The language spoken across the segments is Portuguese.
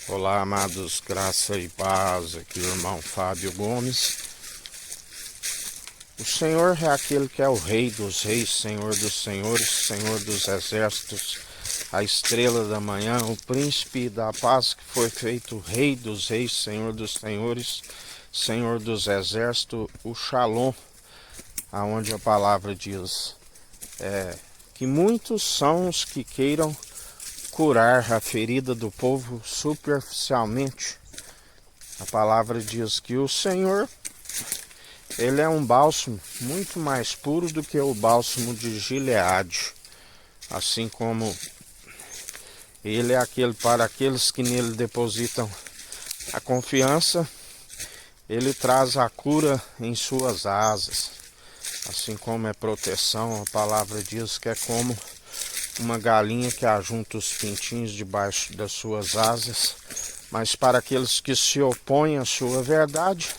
Olá, amados, graça e paz, aqui o irmão Fábio Gomes. O Senhor é aquele que é o Rei dos reis, Senhor dos senhores, Senhor dos exércitos, a estrela da manhã, o príncipe da paz que foi feito Rei dos reis, Senhor dos senhores, Senhor dos exércitos, o Shalom, aonde a palavra diz que muitos são os que queiram curar a ferida do povo superficialmente. A palavra diz que o Senhor, ele é um bálsamo muito mais puro do que o bálsamo de Gileade. Assim como ele é aquele para aqueles que nele depositam a confiança, ele traz a cura em suas asas. Assim como é proteção, a palavra diz que é como uma galinha que ajunta os pintinhos debaixo das suas asas, mas para aqueles que se opõem à sua verdade,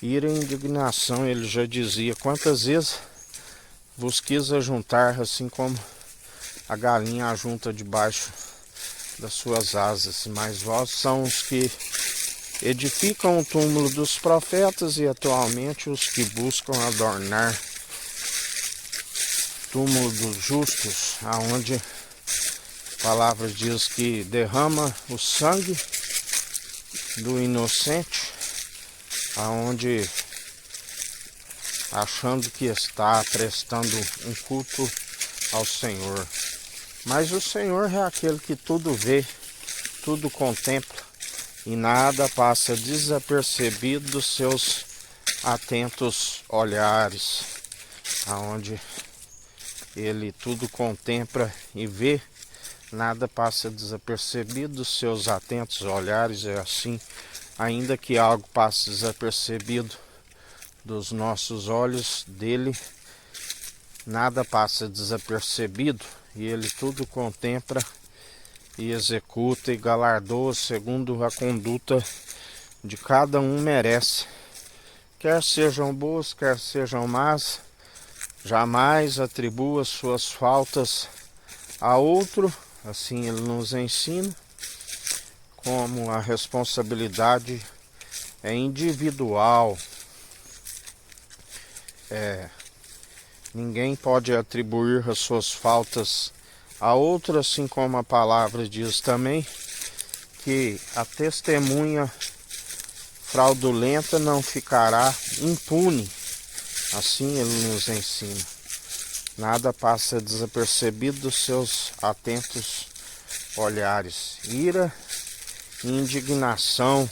ira e indignação, ele já dizia: quantas vezes vos quis ajuntar, assim como a galinha ajunta debaixo das suas asas, mas vós são os que edificam o túmulo dos profetas e atualmente os que buscam adornar túmulo dos justos, aonde a palavra diz que derrama o sangue do inocente, aonde achando que está prestando um culto ao Senhor. Mas o Senhor é aquele que tudo vê, tudo contempla e nada passa desapercebido dos seus atentos olhares, aonde ele tudo contempla e vê, nada passa desapercebido dos seus atentos olhares. É assim, ainda que algo passe desapercebido dos nossos olhos, dele nada passa desapercebido, e ele tudo contempla e executa e galardoa segundo a conduta de cada um merece, quer sejam boas, quer sejam más. Jamais atribua suas faltas a outro, assim ele nos ensina, como a responsabilidade é individual. Ninguém pode atribuir as suas faltas a outro, assim como a palavra diz também que a testemunha fraudulenta não ficará impune. Assim ele nos ensina. Nada passa desapercebido dos seus atentos olhares. Ira e indignação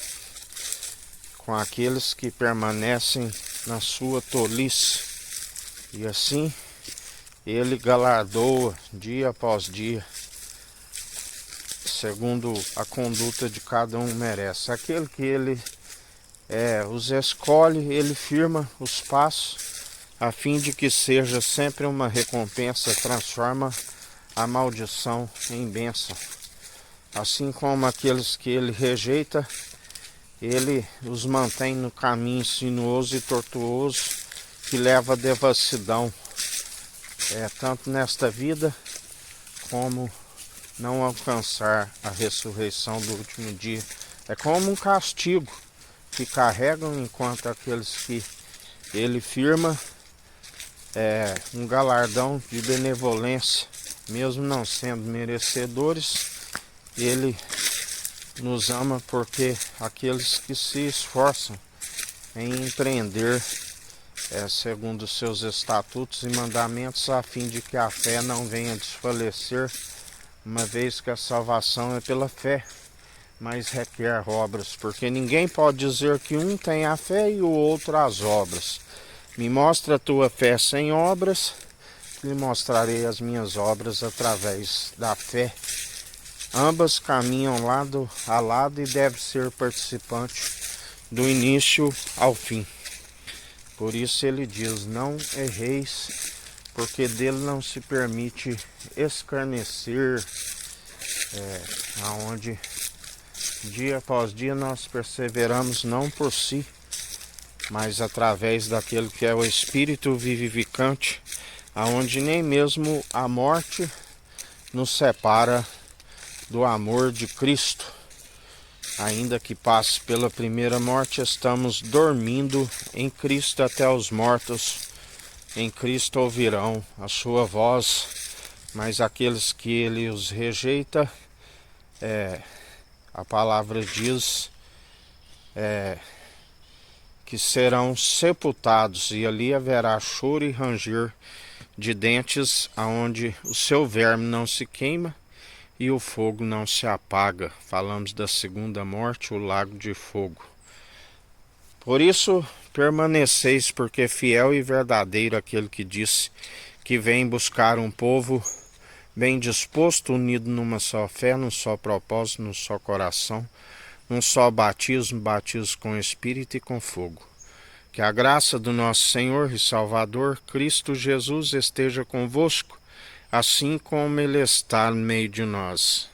com aqueles que permanecem na sua tolice. E assim ele galardoa dia após dia, segundo a conduta de cada um merece. Aquele que ele os escolhe, ele firma os passos, a fim de que seja sempre uma recompensa, transforma a maldição em bênção. Assim como aqueles que ele rejeita, ele os mantém no caminho sinuoso e tortuoso que leva à devassidão, tanto nesta vida como não alcançar a ressurreição do último dia. É como um castigo que carregam, enquanto aqueles que ele firma um galardão de benevolência, mesmo não sendo merecedores. Ele nos ama porque aqueles que se esforçam em empreender segundo os seus estatutos e mandamentos, a fim de que a fé não venha desfalecer, uma vez que a salvação é pela fé, mas requer obras, porque ninguém pode dizer que um tem a fé e o outro as obras. Me mostra a tua fé sem obras, lhe mostrarei as minhas obras através da fé. Ambas caminham lado a lado e deve ser participante do início ao fim. Por isso ele diz: não erreis, porque dele não se permite escarnecer, aonde dia após dia nós perseveramos não por si, mas através daquele que é o Espírito vivificante, aonde nem mesmo a morte nos separa do amor de Cristo. ainda que passe pela primeira morte, estamos dormindo em Cristo até os mortos. Em Cristo ouvirão a sua voz, mas aqueles que ele os rejeita, a palavra diz que serão sepultados, e ali haverá choro e ranger de dentes, aonde o seu verme não se queima e o fogo não se apaga. Falamos da segunda morte, o lago de fogo. Por isso permaneceis, porque fiel e verdadeiro aquele que disse que vem buscar um povo bem disposto, unido numa só fé, num só propósito, num só coração, num só batismo com o Espírito e com fogo. Que a graça do nosso Senhor e Salvador, Cristo Jesus, esteja convosco, assim como Ele está no meio de nós.